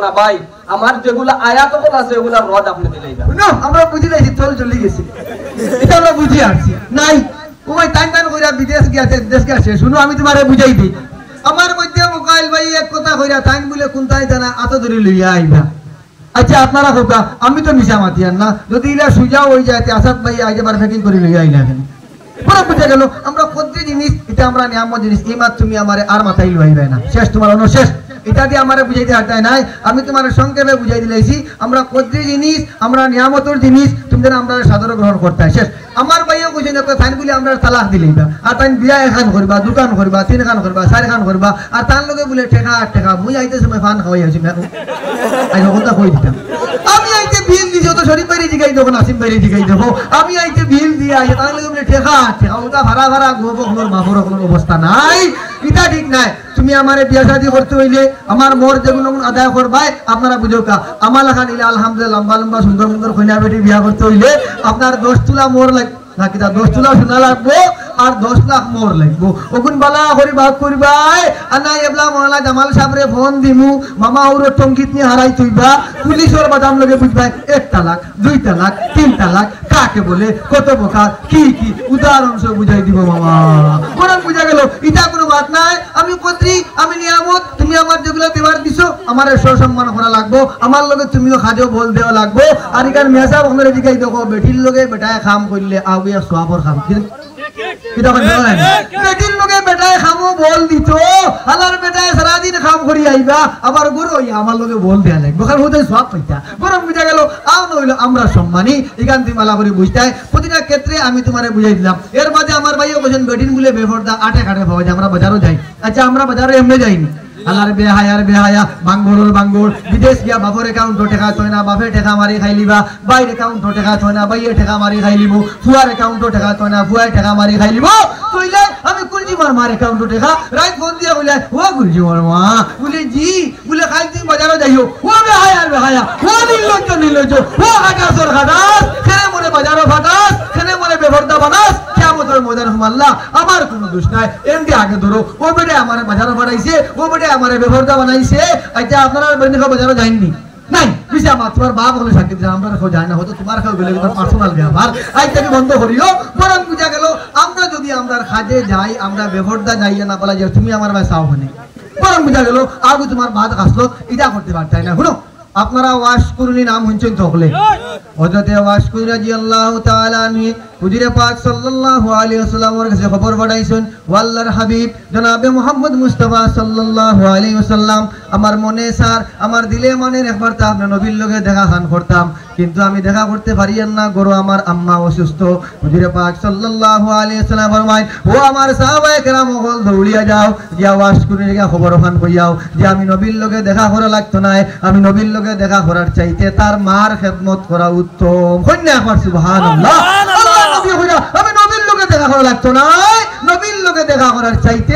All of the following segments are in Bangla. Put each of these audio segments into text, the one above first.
না ভাই আমার যেগুলা আয়াত আছে ওগুলা রদ আপনি দিলেইবা না আমরা বুঝি লাইছি চল চলে গেছি এটা আমরা বুঝি আসছি নাই ও ভাই টাইম টাইম কইরা বিদেশ গিয়েছে দেশ গেছে শুনো আমি তোমারে বুঝাই দিই আমার মধ্যে মোকাইল ভাই এক কথা কইরা টাইম বলে কোনটাই জানা আত ধরে লইয়া আইবা আচ্ছা আপনারা কোকা আমি তো মিশা মাতিয়ান না যদি ইলা সুজা হই যায় আসাদ ভাই আইতে পারে ফেকিং করে লইয়া আইলা কেন পুরো বুঝে গেল আমরা কদ্রি জিনিস এটা আমরা নিয়ামত জিনিস এই মাত তুমি আমারে আর মাথায় লইবে না শেষ তোমার অনুশেষ এটা দিয়ে আমারে বুঝাইতে হাঁটায় নাই আমি তোমার সংক্ষেপে বুঝাই দিলাইছি আমরা কদ্রি জিনিস আমরা নিয়ামতের জিনিস তুমি যেন আমরা সাদর গ্রহণ করতে শেষ আমার ভাইও কইছেন একটা ফাইন বলে আমরা তালাক দিলেইবা আর তাই বিয়া এখান করবা দোকান করবা তিন খান করবা চারি খান করবা আর তার লগে বলে ঠেকা ঠেকা মুই আইতে সময় ফান খাওয়াই আছি আই কথা কই দিতাম আমি আইতে বিল দিছি তো শরীফ বাইরে জিগাই দেবো নাসিম বাইরে জিগাই দেবো আমি আইতে বিল দিয়ে আইতে তার লগে বলে ঠেকা ঠেকা ওটা ভাড়া ভাড়া গোবো কোনো মাফর কোনো অবস্থা নাই এটা ঠিক নাই তুমি আমারে বিয়া শাদী করতে হইলে আমার মোর যেগুলো আদায় করবাই আপনারা বুঝো কা আমার লেখা নিলে আলহামদুলিল্লাহ লম্বা লম্বা সুন্দর সুন্দর কইনা বেটি বিয়া করতে হইলে আপনার 10 তোলা মোর নাকি 10 তোলা সোনা লাগবো আর 10 লাখ মোর লাগবো ওগুন বালা করি ভাগ করবাই আর নাই এবলা মোলা জামাল সাহেবরে ফোন দিমু মামা ওর টঙ্কিত নি হারাই তুইবা পুলিশের বাদাম লগে বুঝবাই 1 তালাক 2 তালাক 3 তালাক কাকে বলে কত প্রকার কি কি উদাহরণ সব বুঝাই দিব মামা কোরআন বুঝা গেল এটা কোনো বাত নাই আমি কত্রি আমি নিয়ামত তুমি আমার যেগুলো দেবার দিছো আমারে সম্মান করা লাগবো আমার লগে তুমিও খাজো বল দেওয়া লাগবো আর এখান মেসা আপনারা জিগাই দেখো বেটির লগে বেটায় কাম করলে আউয়া সোয়াবর কাম কিটা কই না বেটির লগে বেটায় খামো বল দিত আলার বেটায় সারা দিন কাম করি আইবা আবার গরু আমার লগে বল দেয়া লাগবে কারণ হতে সব পাইতা গরম বুঝা গেল আও নইলো আমরা সম্মানী এখান থেকে মালা করে বুঝতাই প্রতিটা ক্ষেত্রে আমি তোমারে বুঝাই দিলাম এর মাঝে আমার ভাইও বলেন বেটিন বলে বেফরদা আটে কাটে পাওয়া যায় আমরা বাজারও যাই আচ্ছা আমরা বাজারে এমনি যাইনি আলার বেহায়া বাঙ্গোর বিদেশ গিয়া বাপর অ্যাকাউন্ট টাকা থয় না বাপে টাকা মারি খাইলিবা বাইরে অ্যাকাউন্ট টাকা থয় না বাইরে টাকা মারি খাইলিব ফুয়ার অ্যাকাউন্ট টাকা থয় না ফুয়ার টাকা মারি খাইলিব তইলে আমি কুলজি মার অ্যাকাউন্ট টাকা রাইট ফোন দিয়া বলে ও কুলজি মার মা বলে জি বলে খাই তুমি বাজারে যাইও ও বেহায়া ও নিলজ ও হাটাসর হাটাস কেন মনে বাজারে ফাটাস কেন মনে বেফরদা বানাস কিয়ামতের ময়দান হুমাল্লাহ আমার কোনো দোষ নাই এমডি আগে ধরো ও বেটে আমারে বাজারে ফাটাইছে ও বেটে আমারে বেফরদা বানাইছে আচ্ছা আপনারা বন্ধু বাজারে যাইনি নাই বিশা মা তোমার বাপ হলে সাক্ষী দিলাম আমরা কেউ যায় না হয়তো তোমার কেউ গেলে তোমার পার্সোনাল ব্যাপার আজ থেকে বন্ধ করিও বরং বুঝা গেল আমরা যদি আমরা খাজে যাই আমরা বেফরদা যাইয়া না বলা যে তুমি আমার ভাই চাও হনে বরং বুঝা গেল আগে তোমার বাদ আসলো এটা করতে পারতাই না শুনো আপনারা ওয়াশকুরুনি নাম শুনছেন তো হলে হযরতে ওয়াশকুর রাদিয়াল্লাহু তাআলা আনহু হুজুরে পাক সাল্লাল্লাহু আলাইহি ওয়াসাল্লামের কাছে খবর পাঠাইছেন আল্লাহর হাবিব জনাবে মুহাম্মদ মুস্তাফা সাল্লাল্লাহু আলাইহি ওয়াসাল্লাম আমার মনে স্যার আমার দিলে মনে একবার তা আপনার নবীর লগে দেখা খান করতাম কিন্তু আমি দেখা করতে পারিয়ান না গরো আমার আম্মা অসুস্থ হুজুরে পাক সাল্লাল্লাহু আলাইহি ওয়াসাল্লাম ফরমায় ও আমার সাহাবায়ে কেরাম হল দৌড়িয়া যাও গিয়া ওয়াশকুরের গিয়া খবর খান কইয়াও যে আমি নবীর লগে দেখা করা লাগতো না আমি নবীর লগে দেখা করার চাইতে তার মার খেদমত করা উত্তম কন্যা একবার সুবহানাল্লাহ আমি নবীর লোকে দেখা করা লাগতো না নবীর লোকে দেখা করার চাইতে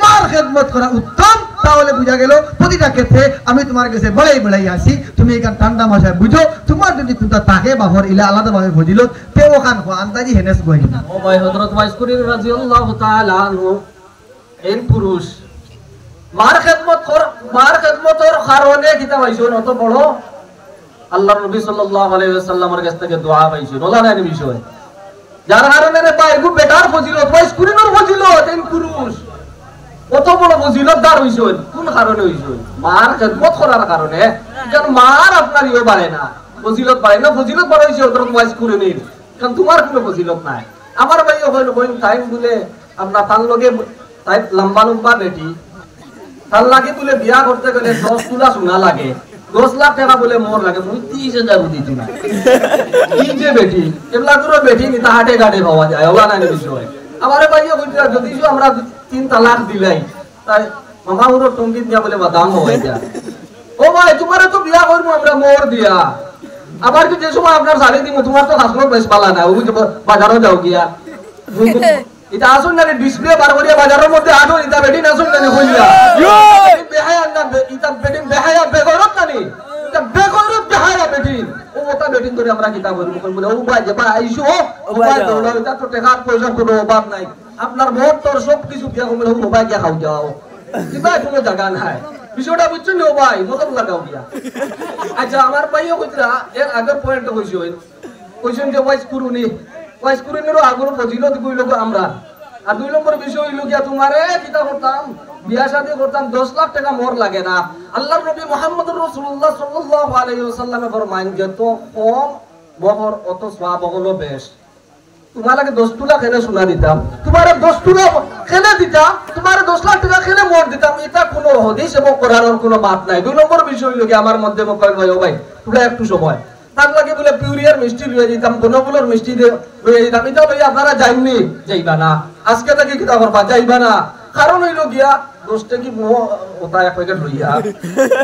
মার খেদমত করা উত্তম তাহলে বুঝা গেল প্রতিটা ক্ষেত্রে আমি তোমার কাছে বেড়াই আসি তুমি এখান ঠান্ডা মাসায় বুঝো তোমার যদি চিন্তা থাকে বাবর ইলা আলাদাভাবে ফজিলত তেও খান আন্দাজি হেনেস গই না ও ভাই হযরত ওয়াইসকুরি রাদিয়াল্লাহু তাআলা আনহু এই পুরুষ মার খেদমতের কারণে কিতা পাইছো অত বড় আল্লাহর নবী সাল্লাল্লাহু আলাইহি ওয়াসাল্লামের কাছ থেকে দোয়া পাইছো ওলা না বিষয় যার কারণে রে ভাই গো বেটার ফজিলত ওয়াইসকুরির ফজিলত এই পুরুষ কত বড় ফজিলত দার হইছো কোন কারণে হইছো মার খেদমত করার কারণে কারণ মার আপনার ইও বাড়ে না ফজিলত বাড়ে হইছে হযরত ওয়াইসকুরির কারণ তোমার কোনো ফজিলত নাই আমার ভাইও হইল বইন টাইম বলে আপনার তার লগে তাই লম্বা বেটি তার লাগে বলে বিয়া করতে গেলে 10 তোলা সোনা লাগে 10 লাখ টাকা বলে মোর লাগে মুই 30,000 দিতি না কি যে বেটি এবলা করে বেটি নি হাটে গাড়ে পাওয়া যায় ওলা না বিষয় আমারে ভাইও কইরা যদি আমরা 3 তালাক দিলাই তাই মামা ওর টঙ্গি দিয়া বলে বাদাম হয়ে যায় ও ভাই তোমারে তো বিয়া করব আমরা মোর দিয়া আবার কি যে সময় আপনার শাড়ি দিমু তোমার তো হাসলো বেশ পালা না ওই বাজারও যাও গিয়া এটা আসুন না ডিসপ্লে বার করিয়া বাজারের মধ্যে আটো এটা বেটি না শুন না কইলা বেহায়া না এটা বেটি বেহায়া বেগরত নানি এটা বেগরত বেহায়া বেটি ও ওটা বেটি করে আমরা কিতাব বলে ও ভাই যে ভাই আইছো ও ভাই দৌড়া এটা তো টাকা পয়সা কোনো অভাব নাই আপনার মোট তোর সব কিছু দিয়া কমলে ও ভাই গিয়া খাও যাও কিবা কোনো জায়গা নাই বিষয়টা বুঝছেন ও ভাই মতলব লাগাও গিয়া আচ্ছা আমার ভাইও কইতরা এর আগের পয়েন্ট কইছেন যে ওয়াইস কুরুনিরও আগর ফজিলত কইল আমরা আর 2 নম্বর বিষয় হইল গিয়া তোমারে কিতা করতাম বিয়া শাদী করতাম 10 লাখ টাকা মোর লাগে না আল্লাহর নবী মুহাম্মদুর রাসূলুল্লাহ সাল্লাল্লাহু আলাইহি ওয়াসাল্লামে ফরমান যত কম বহর অত সওয়াব হলো বেশ তোমার লাগে 10 তুলা খেলে শোনা দিতাম তোমারে 10 তুলা খেলে দিতাম তোমারে 10 লাখ টাকা খেলে মোর দিতাম এটা কোনো হাদিস এবং কোরআনের কোনো বাত নাই 2 নম্বর বিষয় হইল কি আমার মধ্যে মকল ভাই ও ভাই তোমরা একটু সময় তার লাগে বলে পিউরিয়ার মিষ্টি লইয়া দিতাম বনবুলোর মিষ্টি লইয়া দিতাম এটা লইয়া আপনারা যাইনি যাইবা না আজকে থেকে কিতা করবা যাইবা না কারণ হইল গিয়া 10 টাকা ওটা এক প্যাকেট লইয়া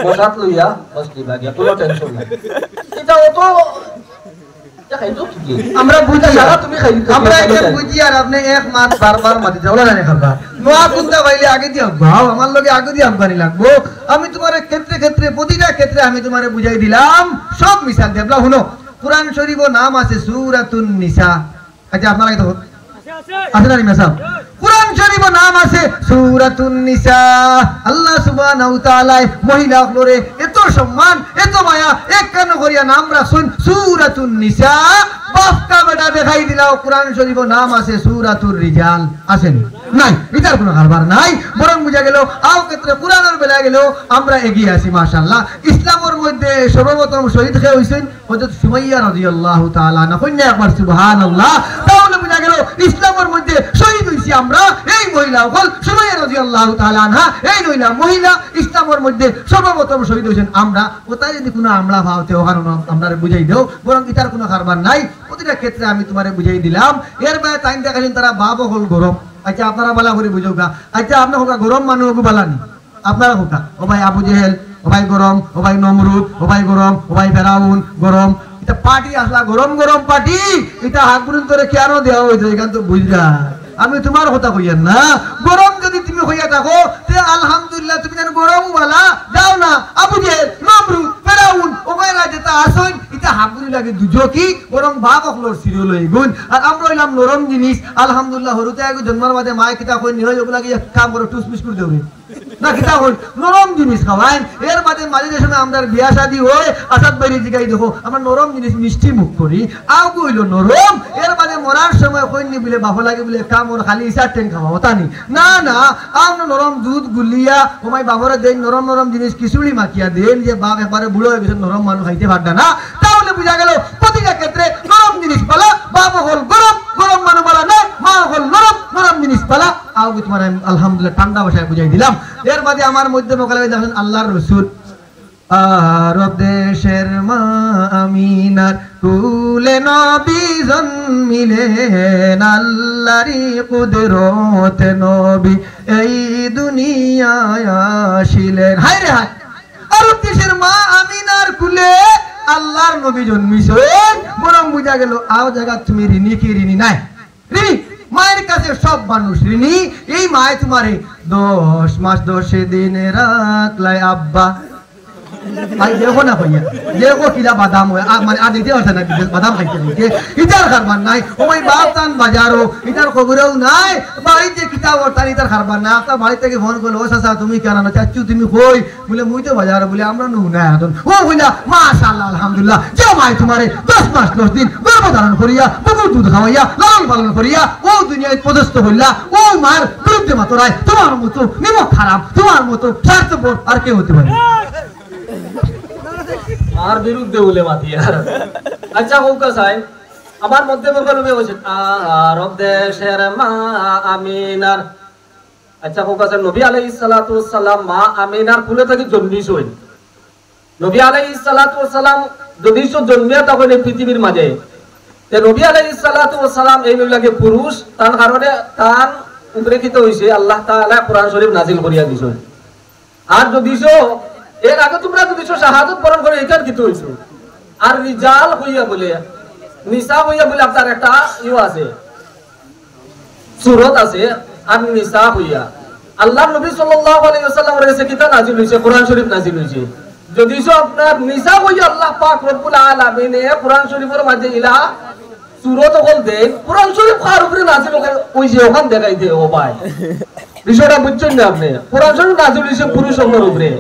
মশাত লইয়া বস দিবা গিয়া কোনো টেনশন নাই এটা অত আমরা বুঝি তুমি আমরা এটা বুঝি আর আপনি এক মাস বারবার মাটি যাওলা জানে খাবা নোয়া কুন্তা বাইলে আগে দিয়া ভাও আমার লগে আগে দিয়া আমদানি লাগবো আমি তোমার ক্ষেত্রে ক্ষেত্রে প্রতিটা ক্ষেত্রে আমি তোমারে বুঝাই দিলাম সব মিশাল দেবলা শুনো কুরআন শরীফ নাম আছে সূরাতুন নিসা আচ্ছা আপনারা তো আছে না নিসা কুরআন শরীফ নাম আছে সূরাতুন নিসা আল্লাহ সুবহানাহু ওয়া তাআলা মহিলাগুলোরে এত সম্মান এত মায়া এক কেন করিয়া নাম রাখছেন সূরাতুন নিসা বাফকা বেটা দেখাই দিলাও কুরআন শরীফ নাম আছে সূরাতুর রিজাল আছেন নাই এটার কোনো কারবার নাই বরং বুঝা গেল আও ক্ষেত্রে কুরআনের বেলা গেল আমরা এগিয়ে আছি মাশাআল্লাহ ইসলামের মধ্যে সর্বপ্রথম শহীদ হয়ে হইছেন হযরত সুমাইয়া রাদিয়াল্লাহু তাআলা না কইনা একবার সুবহানাল্লাহ তাহলে বুঝা গেল ইসলামের মধ্যে শহীদ হইছি আমরা এই মহিলা হল সুমাইয়া রাদিয়াল্লাহু তাআলা আনহা এই মহিলা ইসলামের মধ্যে সর্বপ্রথম শহীদ হইছেন আমরা ওটাই যদি কোনো আমলা ভাওতে ওখানে আমরা বুঝাই দাও বরং এটার কোনো কারবার নাই প্রতিটা ক্ষেত্রে আমি তোমারে বুঝাই দিলাম এর বাইরে টাইম দেখাছেন তারা বাবা হল গরম আচ্ছা আপনারা বলা করে বুঝোগা আচ্ছা আপনার হোকা গরম মানুষ বালানি আপনারা হোকা ও ভাই আবু জেহেল ও ভাই গরম ও ভাই নমরুদ ও ভাই গরম ও ভাই ফেরাউন গরম এটা পার্টি আসলা গরম গরম পার্টি এটা হাত পর্যন্ত কেন দেওয়া হয়েছে এখান তো বুঝলা আমি তোমার কথা কইয়ান না গরম যদি তুমি হইয়া থাকো তে আলহামদুলিল্লাহ তুমি যেন গরম বালা যাও না আবু জেহেল নমরুদ ফেরাউন ও ভাই যেটা আসন এটা হাবুরি লাগে দুজকি বরং বাপ অকলর সিরিয়াল হই গুণ আর আমরা হইলাম নরম জিনিস আলহামদুলিল্লাহ হরুতে আগে জন্মার বাদে মায়ে কিতা কই নিহই ওগুলা কি কাম করে টুসমিস করে দেবে না কিতা কই নরম জিনিস খাওয়াইন এর বাদে মাঝে যে সময় আমাদের বিয়া শাদী হয় আসাদ বাইরে জিগাই দেখো আমরা নরম জিনিস মিষ্টি মুখ করি আও কইল নরম এর বাদে মরার সময় কইনি বলে বাবা লাগে বলে কাম ওর খালি ইসা টেন খাওয়া হতা নি না না আমরা নরম দুধ গুলিয়া ওমাই বাবরে দেন নরম নরম জিনিস কিশুড়ি মাখিয়া দেন যে বাপ একবারে বুড়ো হয়ে গেছে নরম মানুষ খাইতে পারতা না তাহলে বুঝা গেল প্রতিটা ক্ষেত্রে নরম জিনিস পালা বাপ হল গরম গরম মানুষ পালা না মা হল নরম নরম জিনিস পালা আও তোমার আলহামদুলিল্লাহ ঠান্ডা ভাষায় বুঝাই দিলাম এর বাদে আমার মধ্যে মোকাবিলা দেখেন আল্লাহর রাসূল আরব দেশের মা আমিনার কুলে নবী জন্মিলেন আল্লাহরই কুদরত নবী এই দুনিয়ায় আসিলেন হায় রে হায় আরব দেশের মা আমিনার কুলে আল্লাহর নবী জন্মিছেন বরং বুঝা গেল আও জায়গা তুমি ঋণী কি ঋণী নাই ঋণী মায়ের কাছে সব মানুষ ঋণী এই মায়ে তোমারে 10 মাস 10 দিন রাখলাই আব্বা ভাই দেখো না ভাইয়া দেখো কিলা বাদাম হয় মানে আজ দিতে পারছে না বাদাম খাইতে দিতে ইটার খারবার নাই ওই বাপ তান বাজারও ইটার খবরেও নাই বাড়িতে কিতা করতান ইটার খারবার না আপনার বাড়ি থেকে ফোন করলো ও চাচা তুমি কেন না চাচ্ছু তুমি কই বলে মুই তো বাজারে বলে আমরা নু না এখন ও বইলা মাশাআল্লাহ আলহামদুলিল্লাহ যে মাই তোমারে 10 মাস 10 দিন গর্ভধারণ করিয়া বুকুর দুধ খাওয়াইয়া লালন পালন করিয়া ও দুনিয়ায় পদস্থ হইলা ও মার বিরুদ্ধে মাতরায় তোমার মতো নিমক খারাপ তোমার মতো স্বার্থপর আর কে হতে পারে আর বিরুদ্ধে বলে মাতি আর আচ্ছা হোক সাই আমার মধ্যে বলবে বলছে আরব দেশের মা আমিনার আচ্ছা হোক আছে নবী আলাইহিস সালাতু ওয়াস সালাম মা আমিনার কুলে থেকে জন্মিছেন নবী আলাইহিস সালাতু ওয়াস সালাম যদি জন্মিয়া তখন এই পৃথিবীর মাঝে তে নবী আলাইহিস সালাতু ওয়াস সালাম এই লাগে পুরুষ তার কারণে তার উপরেক্ষিত হইছে আল্লাহ তাআলা কোরআন শরীফ নাজিল করিয়া দিছেন আর যদি এর আগে তোমরা যদি শাহাদাত বরণ করে এটার কি হইছো আর রিজাল হইয়া বলে নিসা হইয়া বলে আপনার একটা ইও আছে সূরত আছে আর নিসা হইয়া আল্লাহর নবী সাল্লাল্লাহু আলাইহি ওয়াসাল্লামের কাছে কিতাব নাজিল হইছে কোরআন শরীফ নাজিল হইছে যদি আপনার নিসা হইয়া আল্লাহ পাক রব্বুল আলামিন কোরআন শরীফের মাঝে ইলা সূরত হল দেন কোরআন শরীফ কার উপরে নাজিল হইছে ওখান দেখাই দে ও ভাই বিষয়টা বুঝছেন না আপনি কোরআন শরীফ নাজিল হইছে পুরুষের উপরে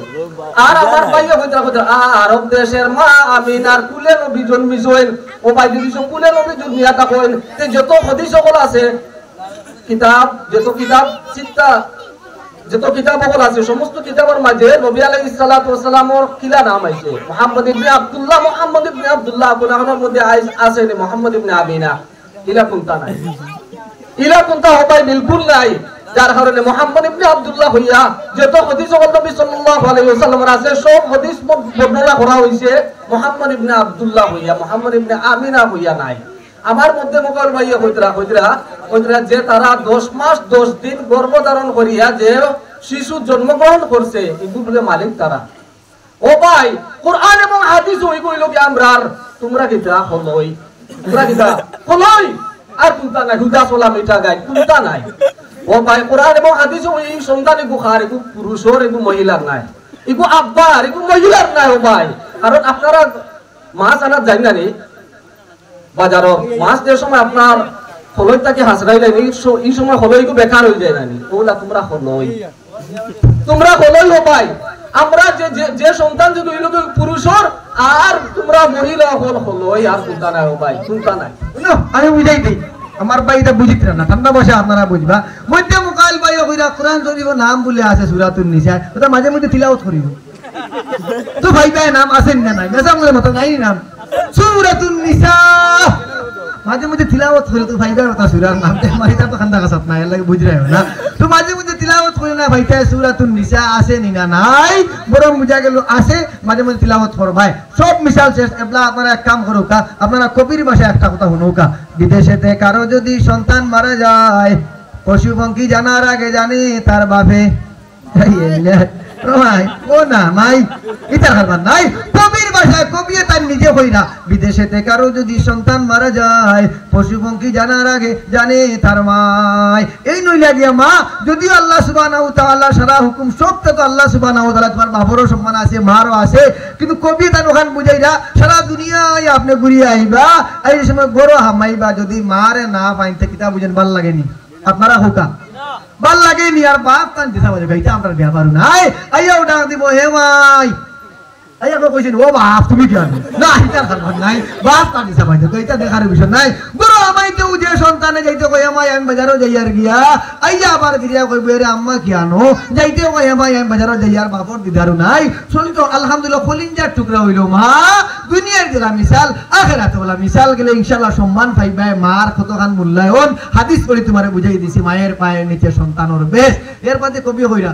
আর আমার ভাইয়া কইতা কইতা আরব দেশের মা আমিনার কুলে নবী জন্মিছেন ও ভাই যদি কুলে নবী জন্মিয়া থাকেন তে যত হাদিস সকল আছে কিতাব যত কিতাব সকল আছে সমস্ত কিতাবের মাঝে নবী আলাইহিস সালাতু ওয়াস সালামের কিলা নাম আছে মুহাম্মদ ইবনে আব্দুল্লাহ কোরআনের মধ্যে আছে নি মুহাম্মদ ইবনে আমিনা ইলা কোনটা নাই ইলা কোনটা হয় বিলকুল নাই যার কারণে মুহাম্মদ ইবনে আব্দুল্লাহ হইয়া যত হাদিস সকল নবী সাল্লাল্লাহু আলাইহি ওয়াসাল্লামের আছে সব হাদিস বর্ণনা করা হইছে মুহাম্মদ ইবনে আব্দুল্লাহ হইয়া মুহাম্মদ ইবনে আমিনা হইয়া নাই আমার মধ্যে মোকাল ভাইয়া কইতরা যে তারা 10 মাস 10 দিন গর্ভধারণ করিয়া যে শিশু জন্মগ্রহণ করছে এগুলো মালিক তারা ও ভাই কোরআন এবং হাদিস ওই কইলো কি আমরার তোমরা কিতা হলই আর কোনটা নাই হুদা চলা মিঠা গাই কোনটা নাই ও ভাই কোরআন এবং হাদিস ওই সন্তান এগু খার এগু পুরুষের এগু মহিলার নাই এগু আব্বার এগু মহিলার নাই ও ভাই কারণ আপনারা মাছ আনার যাই না নি বাজারত মাছ যে সময় আপনার হলইটাকে হাসরাই লাইনি এই সময় হলইগু বেকার হয়ে যায় নানি ওলা তোমরা হলই ও ভাই আমরা যে সন্তান যদি ওই লোক পুরুষের আর তোমরা মহিলা হলই আর কোনটা নাই ও ভাই কোনটা নাই আমি বুঝাই দিই আমার ভাই এটা বুঝিত না ঠান্ডা বসে আপনারা বুঝবা মধ্যে মুকাইল ভাই কইরা কোরআন শরীফের নাম বলে আছে সূরাতুন নিসা ওটা মাঝে মধ্যে তিলাওয়াত করিব তো ভাই ভাই নাম আছেন না নাই মেজামুলের মত নাই নাম সূরাতুন নিসা মাঝে মধ্যে তিলাওয়াত করে তো ভাই ভাই ওটা সূরার নাম তে মাইতা তো খান্দা কাসাত না এর লাগে বুঝ রায় না তো মাঝে মধ্যে তিলাওয়াত করে না ভাইটা সূরাতুন নিসা আছে নি না নাই বরং বুঝা গেল আছে মাঝে মধ্যে তিলাওয়াত করো ভাই সব মিশাল শেষ এবলা আপনারা এক কাম করো কা আপনারা কবির ভাষায় একটা কথা শুনুকা বিদেশেতে কারো যদি সন্তান মারা যায় পশু পঙ্খী জানার আগে জানে তার বাপে ভাই ও না নাই ইতার হারবার নাই কবির ভাষায় কবিয়ে তার নিজে হইরা বিদেশেতে কারো যদি সন্তান মারা যায় পশু পঙ্খী জানার আগে জানে তার মাই এই নইলা গিয়া মা যদিও আল্লাহ সুবহানাহু ওয়া তাআলা সারা হুকুম সব তো আল্লাহ সুবহানাহু ওয়া তাআলা তোমার বাপরও সম্মান আছে মারও আছে কিন্তু কবি তার ওখান বুঝাইরা সারা দুনিয়ায় আপনি ঘুরিয়ে আইবা এই সময় গরো হামাইবা যদি মারে না পাইতে কিতা বুঝেন ভাল লাগেনি আপনারা হুকা ভাল লাগে নি আর বাপ কান দিছা বাজে গাইতে আমরা বিয়া পারু নাই আইয়া ওটা দিব হে ভাই আইয়া কো কইছেন ও বাপ তুমি কি আনো না এটা খাবার নাই বাপ কান দিছা বাজে গাইতে দেখার বিষয় নাই বড় আমাইতে ও যে সন্তানে যাইতে কই আমাই আমি বাজারও যাইয়ার গিয়া আইয়া আবার গিয়া কই বেরে আম্মা কি আনো যাইতে কই আমাই আমি বাজারও যাইয়ার বাপর দিদারু নাই শুনি তো আলহামদুলিল্লাহ কলিজার টুকরা হইলো মা দুনিয়ার দিলা মিসাল আখিরাতে বলা মিসাল গেলে ইনশাআল্লাহ সম্মান পাইবে মার কতখান মূল্যায়ন হাদিস পড়ি তোমারে বুঝাই দিছি মায়ের পায়ের নিচে সন্তানের বেশ এর পাতে কবি হইরা